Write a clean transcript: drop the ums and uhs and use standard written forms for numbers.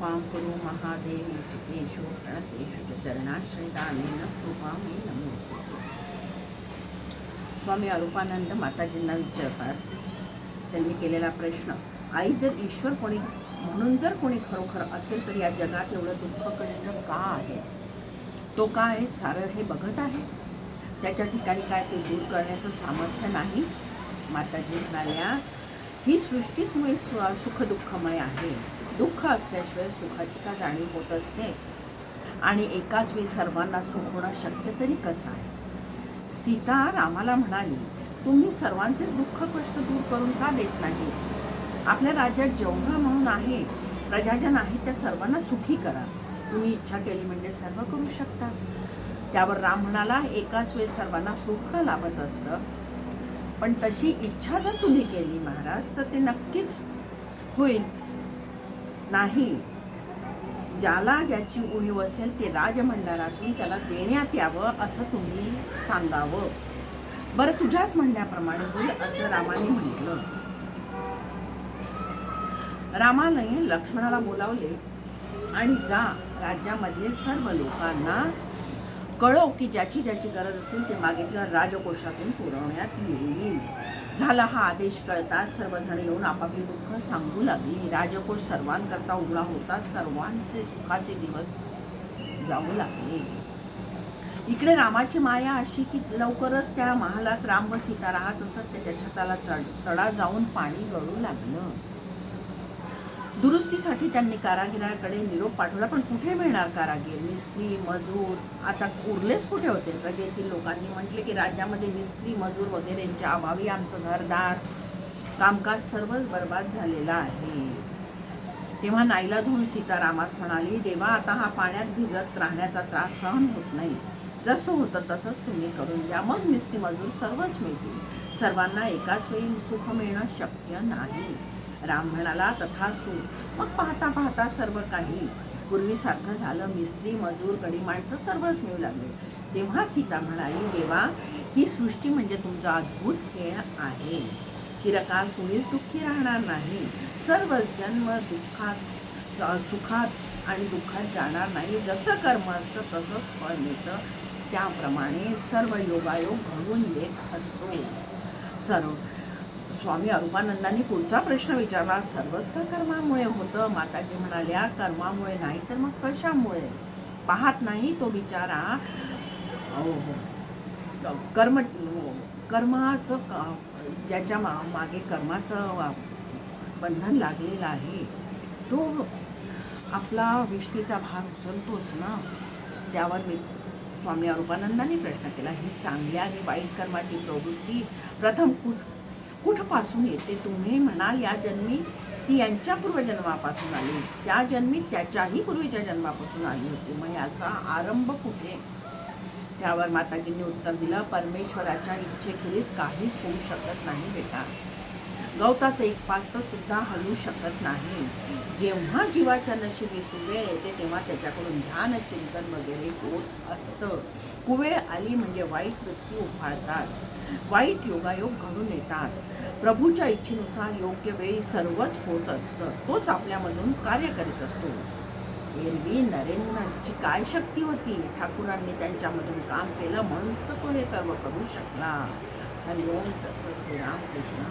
कृपां कुरु महादेवी सुतेषु प्रणतेषु च चरणाश्रितानेन कृपां मे नमोस्तुते. स्वामी अरूपानंद माताजींना विचारतात, त्यांनी केलेला प्रश्न, आई जर ईश्वर कोणी म्हणून जर कोणी खरोखर असेल तर या जगात एवढं दुःख कष्ट का आहे? तो काय सारं हे बघत आहे? त्याच्या ठिकाणी काय ते दूर करण्याचं सामर्थ्य नाही? माताजी म्हणाल्या, ही सृष्टीच मुळे सुखदुःखमय आहे. दुःख असल्याशिवाय सुखाची का जाणीव होत असते? आणि एकाच वेळी सर्वांना सुख होणं शक्य तरी कसं आहे? सीता रामाला म्हणाली, तुम्ही सर्वांचेच दुःख कष्ट दूर करून का देत नाही? आपल्या राज्यात जेवढा म्हणून आहे, प्रजाजन आहेत त्या सर्वांना सुखी करा. तुम्ही इच्छा केली म्हणजे सर्व करू शकता. त्यावर राम म्हणाला, एकाच वेळी सर्वांना सुख लाभत असतं, पण तशी इच्छा जर तुम्ही केली महाराज तर ते नक्कीच होईल. नाही, ज्याला ज्याची उणीव असेल ते राजमंडळातून त्याला देण्यात यावं असं तुम्ही सांगावं. बरं, तुझ्याच म्हणण्याप्रमाणे होईल असं रामाने म्हटलं. रामाने लक्ष्मणाला बोलावले आणि जा राज्यामधील सर्व लोकांना कळव की ज्याची ज्याची गरज असेल ते मागितलं राजकोषातून पुरवण्यात येईल. झाला हा आदेश कळताच सर्वजण येऊन आपापली दुःख सांगू लागली. राजकोष सर्वांकरता उघडा होता. सर्वांचे सुखाचे दिवस जाऊ लागले. इकडे रामाची माया अशी की लवकरच त्या महालात राम व सीता राहत असत. त्याच्या छताला तडा जाऊन पाणी गळू लागलं. दुरुस्तीसाठी त्यांनी कारागिराकडे निरोप पाठवला, पण कुठे मिळणार कारागीर? मिस्त्री मजूर आता उरलेच कुठे होते? प्रजेतील लोकांनी म्हटले की राज्यामध्ये मिस्त्री मजूर वगैरेंच्या अभावी आमचं घरदार कामकाज सर्वच बर्बाद झालेलं आहे. तेव्हा नाईलाज होऊन सीता रामास म्हणाली, देवा, आता हा पाण्यात भिजत राहण्याचा त्रास सहन होत नाही. जसं होतं तसंच तुम्ही करून द्या. मग मिस्त्री मजूर सर्वच मिळतील. सर्वांना एकाच वेळी सुख मिळणं शक्य नाही. राम म्हणाला, तथास्तु. मग पाहता पाहता सर्व काही पूर्वीसारखं झालं. मिस्त्री मजूर गडी माणसं सर्वच मिळू लागले. तेव्हा सीता म्हणाली, देवा, ही सृष्टी म्हणजे तुमचा अद्भुत खेळ आहे. चिरकाल कुणीच दुःखी राहणार नाही. सर्वच जन्म दुःखात सुखात आणि दुःखात जाणार नाही. जसं कर्म असतं तसंच फळ मिळतं. त्याप्रमाणे सर्व योगायोग घडून देत असतो. स्वामी अरूपानंदांनी पुढचा प्रश्न विचारला, सर्वच का कर्मामुळे होतं? माताजी म्हणाल्या, कर्मामुळे नाही तर मग कशामुळे? पाहत नाही तो बिचारा कर्माचं ज्याच्या मागे कर्माचं बंधन लागलेलं आहे तो आपला विष्टीचा भार उचलतोच ना. त्यावर मी स्वामी अरूपानंदांनी प्रश्न केला, ही चांगल्या आणि वाईट कर्माची प्रवृत्ती प्रथम कुठपासून येते? तुम्ही म्हणाल या जन्मी ती यांच्या पूर्वजन्मापासून आली, त्या जन्मी त्याच्याही पूर्वीच्या जन्मापासून आली होती. मग याचा आरंभ कुठे? त्यावर माताजींनी उत्तर दिलं, परमेश्वराच्या इच्छेखेरीज काहीच होऊ शकत नाही बेटा. गवताचं एक पास्त सुद्धा हलू शकत नाही. जेव्हा जीवाच्या नशिबी सुवेळ येते तेव्हा त्याच्याकडून ध्यान चिंतन वगैरे होत असतं. कुवेळ आली म्हणजे वाईट वृत्ती उफाळतात, वाईट योगायोग घडून येतात. प्रभूच्या इच्छेनुसार योग्य वेळी सर्वच होत असतं. तोच आपल्यामधून कार्य करीत असतो. एरवी नरेंद्रांची काय शक्ती होती? ठाकूरांनी त्यांच्यामधून काम केलं म्हणून तर तो हे सर्व करू शकला. हरिओम. तसं श्रीरामकृष्ण.